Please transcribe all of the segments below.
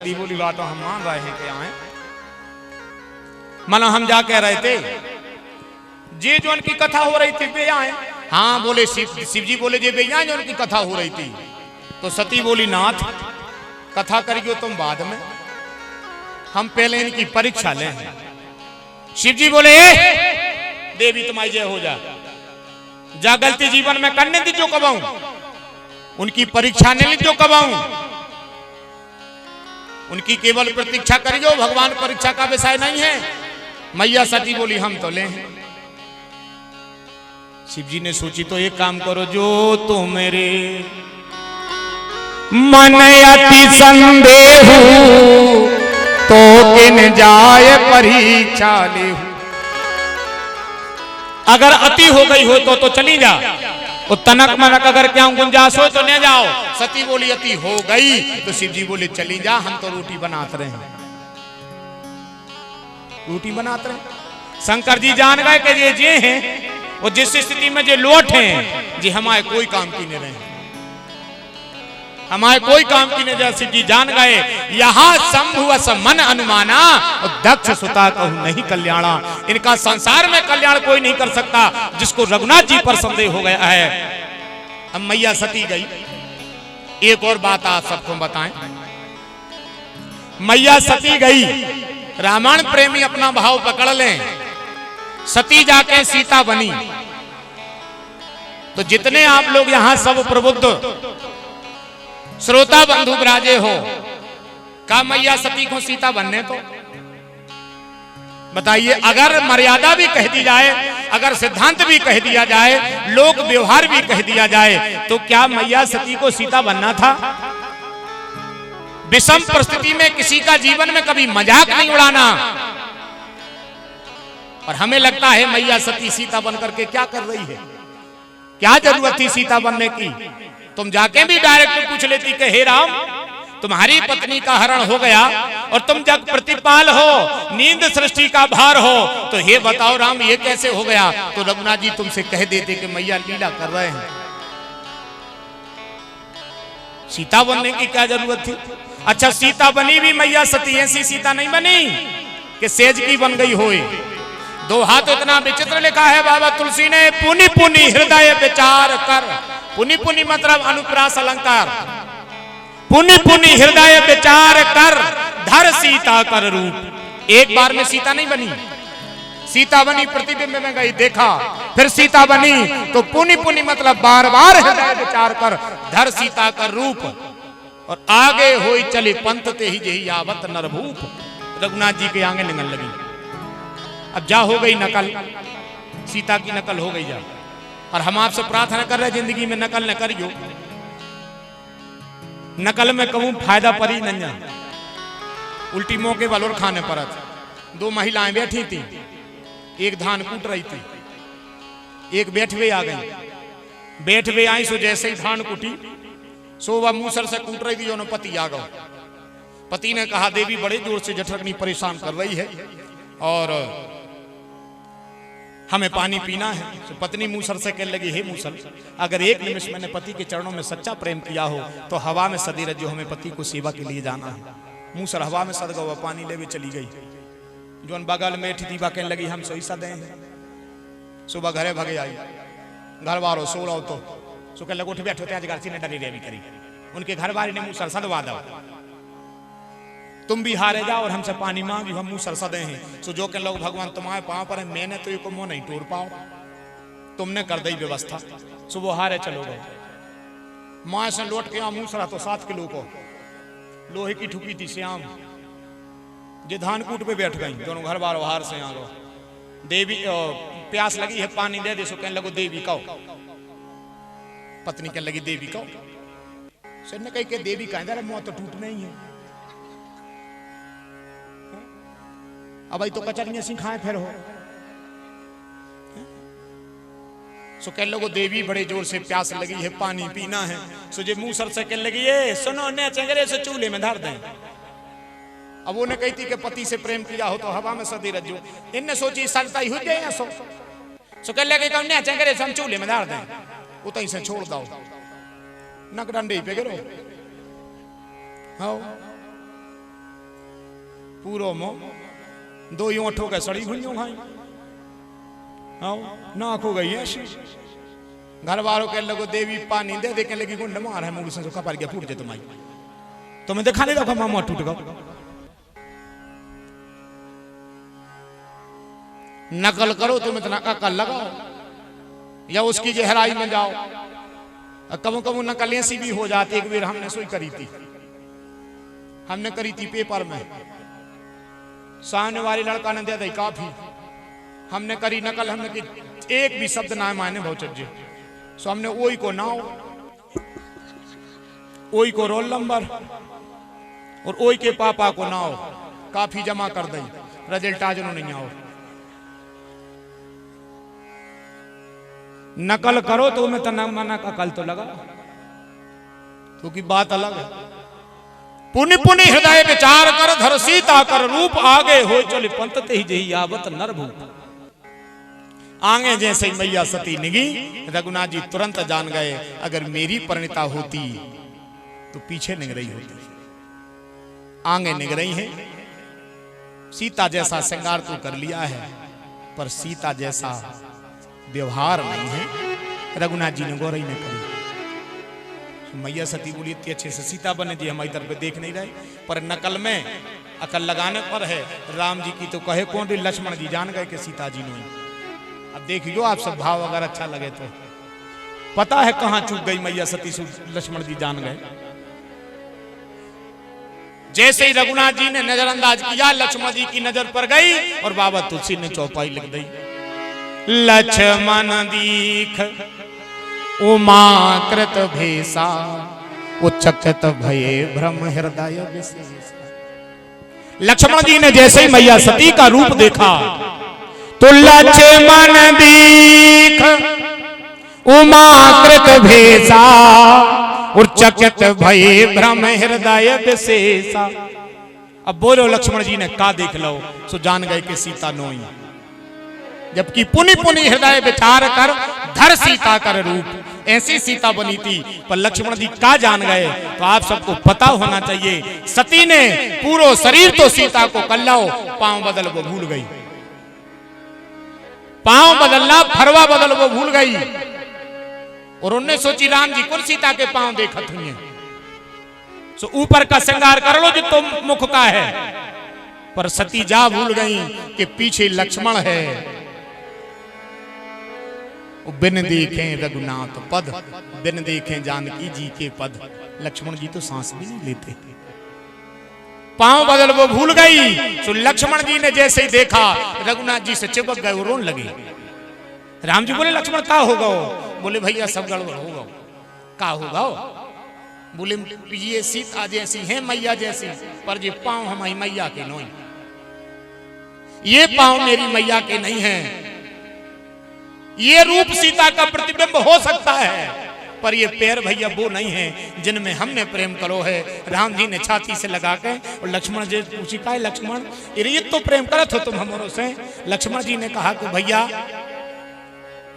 बोली बातों हम मान रहे हैं क्या है। मानो हम जा कह रहे थे जे जो उनकी कथा हो रही थी वे आए। हाँ बोले शिव जी बोले जे वे यहाँ जो उनकी कथा हो रही थी। तो सती बोली नाथ कथा करियो तुम बाद में, हम पहले इनकी परीक्षा लें। शिव जी बोले देवी तुम्हारी जय हो जा गलती जीवन में करने दी जो कबाऊं, उनकी परीक्षा ने ली जो कबाऊं, उनकी केवल प्रतीक्षा करियो, भगवान परीक्षा का विषय नहीं है। मैया सती बोली हम तो ले हैं। शिव जी ने सोची तो एक काम करो, जो तो मेरे मन अति संदेह तो किन जाए परीक्षा ले। अगर अति हो गई हो तो चली जा, वो तनक मनक अगर क्या गुंजाइश हो तो ले जाओ। सती बोली अति हो गई तो शिव जी बोले चली जा, हम तो रोटी बनाते रहे हैं, रोटी बनाते रहे। शंकर जी जान गए कि ये हैं वो जिस स्थिति में जो लोट हैं जी हमारे कोई काम की नहीं रहे, हमारे कोई काम की नहीं रहे। शिव जी जान गए यहाँ शंभु अस मन अनुमाना और दक्ष सुता कहूं नहीं कल्याणा। इनका संसार में कल्याण कोई नहीं कर सकता जिसको रघुनाथ जी पर संदेह हो गया है। अब मैया सती गई। एक और बात आप सबको बताएं, मैया सती गई, रामायण प्रेमी अपना भाव पकड़ लें, सती जाके सीता बनी। तो जितने आप लोग यहां सब प्रबुद्ध श्रोता बंधु विराजे हो, का मैया सती को सीता बनने तो बताइए। अगर मर्यादा भी कह दी जाए, अगर सिद्धांत भी कह दिया जाए, लोक व्यवहार भी कह दिया जाए, तो क्या मैया सती को सीता बनना था? विषम परिस्थिति में किसी का जीवन में कभी मजाक नहीं उड़ाना। और हमें लगता है मैया सती सीता बनकर के क्या कर रही है, क्या जरूरत थी सीता बनने की? तुम जाके भी डायरेक्ट पूछ लेती कि हे राम तुम्हारी पत्नी का हरण हो गया और तुम जग प्रतिपाल हो, नींद सृष्टि का भार हो, तो हे बताओ राम ये कैसे हो गया? तो रघुनाथ जी तुमसे कह देते कि मैया लीला कर रहे हैं। सीता बनने की क्या जरूरत थी? अच्छा सीता बनी भी मैया सती, ऐसी सीता नहीं बनी कि सेज की बन गई होए। दोहा तो इतना विचित्र लिखा है बाबा तुलसी ने, पुनि पुनि हृदय विचार कर। पुनि पुनि मतलब अनुप्रास अलंकार। पुनि पुनि हृदय विचार कर धर सीता कर रूप। एक बार में सीता नहीं बनी, सीता बनी प्रतिबिंब में गई देखा, फिर सीता बनी तो पुनि पुनि मतलब बार बार हृदय विचार कर धर सीता कर रूप। और आगे होई चले पंथ ते ही जही यावत नरभूप। रघुनाथ जी के आगे निकल लगी। अब जा हो गई नकल, सीता की नकल हो गई जा। और हम आपसे प्रार्थना कर रहे जिंदगी में नकल न करियो। नकल में कहूं फायदा परी नहीं, उल्टी मौके वालों खाने पर। दो महिलाएं बैठी थी, एक धान कूट रही थी, एक बैठवे आ गई। बैठवे आई सो जैसे ही धान कूटी सो वह मूसर से कूट रही थी, जो पति आ गया। पति ने कहा देवी बड़े जोर से जठरनी परेशान कर रही है और हमें पानी पीना है। तो पत्नी मूसर से कहने लगी हे मूसर अगर एक निमिष मैंने पति के चरणों में सच्चा प्रेम किया हो तो हवा में सदी रजो, हमें पति को सेवा के लिए जाना है। मूसर हवा में सद गवा, पानी ले चली गई। जो बगल में बैठी थी वह कहने लगी हम सोई सदे हैं। सुबह घरे भगे आई, घर वालों सो रहो तो सो कहने लगे उठ बैठो त्याज ने डरी रेवी करी। उनके घर वाले ने मूसर सदवा दो, तुम भी हारे जाओ और हमसे पानी मांगी, हम मुंह सरसदे हैं। सो जो के लोग भगवान तुम्हारे पांव पर है, मैंने तो ये मुंह नहीं तोड़ पाओ, तुमने कर दी व्यवस्था। सो वो हारे चलो गए। माँ से लौट के मुंह सरा तो 7 किलो को लोहे की ठुकी थी श्याम, जे धान कूट पे बैठ गई। दोनों घर बार हार से आ गए। देवी प्यास लगी है पानी दे दे। सो कहने लगो देवी कहो। पत्नी कहने लगी देवी कहो। सर ने कही के देवी कहें मुंह तो टूट नहीं है। अब तो कचरियां सिखाए फिर हो। सो कह लोगो देवी बड़े जोर से प्यास लगी है, पानी पीना है। सो जे मूसर से कह लगी ये सुनो ने चंगरे से चूल्हे में धर दें। अब वो ने कही थी कि पति से प्रेम किया हो तो हवा में सदी रजो। इनने सोची सलता ही हो जाए। सो कह लगे कौन चंगरे से हम चूल्हे में धर दें, उतई से छोड़ दो नक डंडे पे गिरो। हाँ पूरो मो दो यूं के सड़ी भुइयों खाई आओ नाक हो गई ऐसी घर वालों के लगो देवी पानी दे दे के लगी गुंड मार है मुड़ी से सुखा पार गया फूट जे तुम्हारी तुम्हें देखा नहीं रखा मामा टूट गया नकल करो तुम इतना अकल लगाओ या उसकी गहराई में जाओ कबू कबू नकल ऐसी भी हो जाती। एक बार हमने सोई करी थी पेपर में सामने वाली लड़का ने दे दी काफी हमने करी नकल हमने की एक भी शब्द ना मायने बहुत चज्जे सो हमने ओई को नाव ओई को रोल नंबर और ओई के पापा को नाव काफी जमा कर दी रिजल्ट आज नहीं आओ। नकल करो तो मैं तना मना का कल तो लगा तो की बात अलग है। पुनि पुनि हृदय विचार कर धर सीता कर रूप आगे हो चले पंत ते ही जही आवत नरभूप। आगे जैसे ही मैया सती निगी रघुनाथ जी तुरंत जान गए अगर मेरी परिणीता होती तो पीछे निग रही होती। आगे निग रही है सीता जैसा श्रृंगार तो कर लिया है पर सीता जैसा व्यवहार नहीं है। रघुनाथ जी ने गौरई ने करी मैया सती बोली इतनी अच्छे से सीता बने जी हमारी तरफ देख नहीं रहे पर नकल में अकल लगाने पर है। राम जी की तो कहे कौन रे लक्ष्मण जी जान गए कि सीता जी नहीं। अब देखियो आप सब भाव अगर अच्छा लगे तो पता है कहां चूक गई मैया सती लक्ष्मण जी जान गए। जैसे ही रघुनाथ जी ने नजरअंदाज किया लक्ष्मण जी की नजर पर गई और बाबा तुलसी ने चौपाई लिख दी लक्ष्मण दीख उमा कृत भेसा उच्चकित भये भ्रम हृदय विशेष। लक्ष्मण जी ने जैसे ही मैया सती का रूप देखा तो लक्ष्मण दीख उमा कृत भेसा उच्चकित भये भ्रम हृदय विशेषा। अब बोलो लक्ष्मण जी ने का देख लो सो जान गए कि सीता नोई। जबकि पुनि पुनि हृदय विचार कर धर सीता कर रूप ऐसी सीता बनी थी पर लक्ष्मण जी का जान गए। तो आप सबको पता होना चाहिए सती ने पूरा शरीर तो सीता को कल्लाओ पांव बदल वो भूल गई। पांव बदलना फरवा बदल वो भूल गई और उन्होंने सोची राम जी को सीता के पांव देखत हुए सो ऊपर का श्रृंगार कर लो जो तुम मुख का है पर सती जा भूल गई कि पीछे लक्ष्मण है। बिन देखे रघुनाथ पद बिन देखे जानकी जी के पद। लक्ष्मण जी तो सांस भी नहीं लेते पांव बदल वो भूल गई। तो लक्ष्मण जी ने जैसे ही देखा रघुनाथ जी से चिपक गए वो रोने लगे। राम जी बोले लक्ष्मण का होगा? बोले भैया सब गड़बड़ होगा। का होगा? बोले ये सीता जैसी है मैया जैसी पर ये पांव हमारी मैया के नहीं। ये पांव मेरी मैया के नहीं है। ये रूप सीता का प्रतिबिंब हो सकता है पर ये पैर भैया वो नहीं है जिनमें हमने प्रेम करो है। राम जी ने छाती से लगा के और लक्ष्मण जी पूछी का लक्ष्मण ये तो प्रेम करत हो तुम हमारों से। लक्ष्मण जी ने कहा कि भैया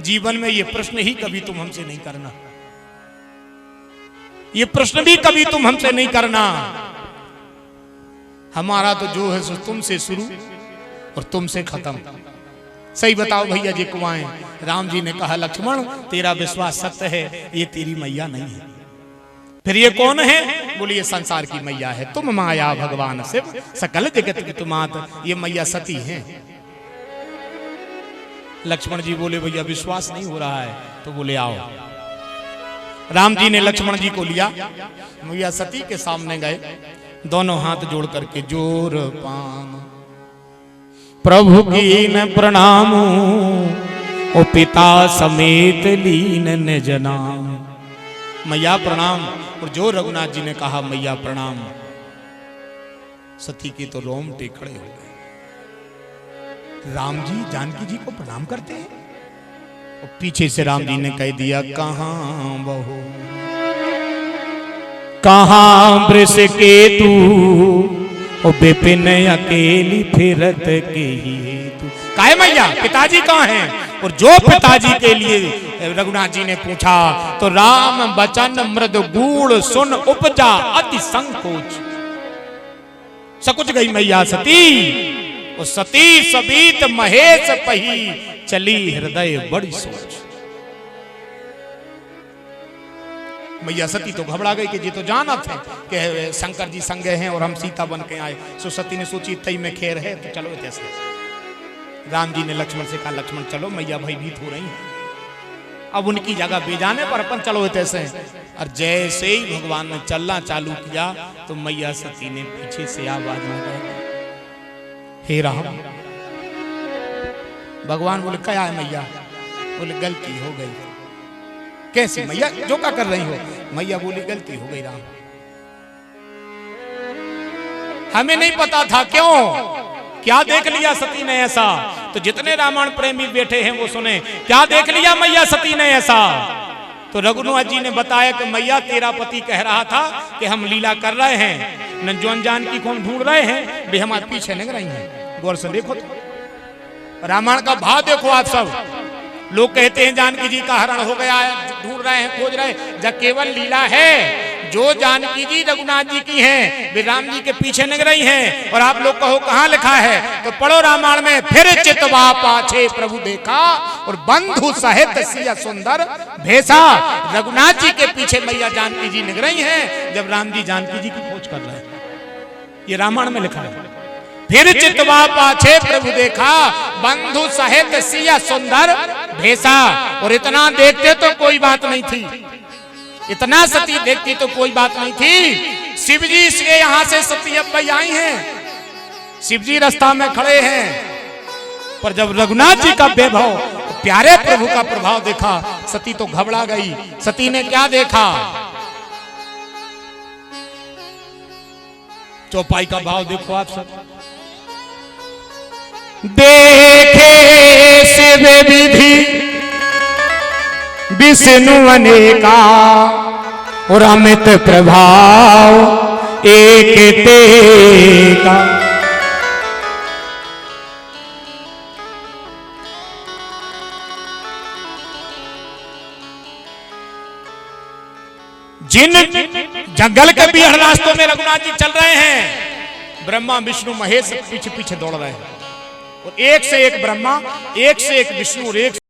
जीवन में ये प्रश्न ही कभी तुम हमसे नहीं करना। ये प्रश्न भी कभी तुम हमसे नहीं करना। हमारा तो जो है सो तुमसे शुरू और तुमसे खत्म। सही बताओ भैया जी कुआएं। राम जी ने कहा लक्ष्मण तेरा विश्वास सत्य है ये तेरी मैया नहीं है। फिर ये कौन है? बोली ये संसार की मैया है। तुम माया भगवान शिव सकल जगत की तुमात। ये मैया सती है। लक्ष्मण जी बोले भैया विश्वास नहीं हो रहा है तो बोले आओ। राम जी ने लक्ष्मण जी को लिया मैया सती के सामने गए दोनों हाथ जोड़ करके जोर पान प्रभु की न प्रणाम ओ पिता समेत लीन निज नाम। मैया प्रणाम। और जो रघुनाथ जी ने कहा मैया प्रणाम सती के तो रोंगटे खड़े हो गए। राम जी जानकी जी को प्रणाम करते हैं और पीछे से राम जी ने कह दिया कहां बहो कहां वृष के तू ओ विपिन अकेली फिरत के ही तू। काहे मैया पिताजी कहां हैं? और जो पिताजी के लिए रघुनाथ जी ने पूछा तो राम वचन मृद गूढ़ सुन उपजा अति संकोच। सकुच गई मैया सती, वो सती सबीत महेश पही, चली हृदय बड़ी सोच। मैया सती तो घबरा गई कि जी तो जाना थे कि शंकर जी संगे हैं और हम सीता बन के आए। सो सती ने सोची तई में खेर है तो चलो कैसे। राम जी ने लक्ष्मण से कहा लक्ष्मण चलो, मैया भयभीत हो रही है, अब उनकी जगह बेजाने पर अपन चलो कैसे। और जैसे ही भगवान ने चलना चालू किया तो मैया सती ने पीछे से आवाज लगाई, हे राम। भगवान बोले क्या है मैया? बोले गलती हो गई। कैसे मैया, जो क्या कर रही हो? मैया बोली गलती हो गई राम, हमें नहीं पता था। क्यों? क्या देख लिया सती ने ऐसा? तो जितने रामायण प्रेमी बैठे हैं वो सुने, क्या देख लिया मैया सती ने ऐसा? तो रघुनाथ जी ने बताया कि मैया तेरा पति कह रहा था कि हम लीला कर रहे हैं, नंजोन जानकी को हम ढूंढ रहे हैं, वे हमारे पीछे निकल रही हैं। गौर से देखो तो रामायण का भाव देखो आप सब। लोग कहते हैं जानकी जी का हरण हो गया है, ढूंढ रहे हैं, खोज रहे हैं, जब केवल लीला है। जो जानकी जी रघुनाथ जी की हैं, वे राम जी के पीछे निकल रही हैं। और आप लोग कहो कहां लिखा है? तो पढ़ो रामायण में, फिर चितवा पाछे प्रभु देखा और बंधु सहित सिया सुंदर भेसा। रघुनाथ जी के पीछे मैया जानकी जी निकल रही हैं जब राम जी जानकी जी की खोज कर रहे हैं। ये रामायण में लिखा है। फिर चितवा पाछे प्रभु देखा, बंधु सहित सिया सुंदर भेसा। और इतना देखते तो कोई बात नहीं थी, इतना सती देखती तो कोई बात नहीं थी। शिव जी इसलिए यहां से सती अब आई हैं, शिव जी रास्ता में खड़े हैं। पर जब रघुनाथ जी का वैभव, प्यारे प्रभु का प्रभाव देखा, सती तो घबरा गई। सती ने क्या देखा? चौपाई का भाव देखो आप सब। देखे शिव विधि विष्णु अनेका, और अमित प्रभाव एक तेका। जिन जंगल के बीहड़ रास्तों में रघुनाथ जी चल रहे हैं, ब्रह्मा विष्णु महेश पीछे पीछे दौड़ रहे हैं। और एक से एक ब्रह्मा, एक से एक विष्णु और एक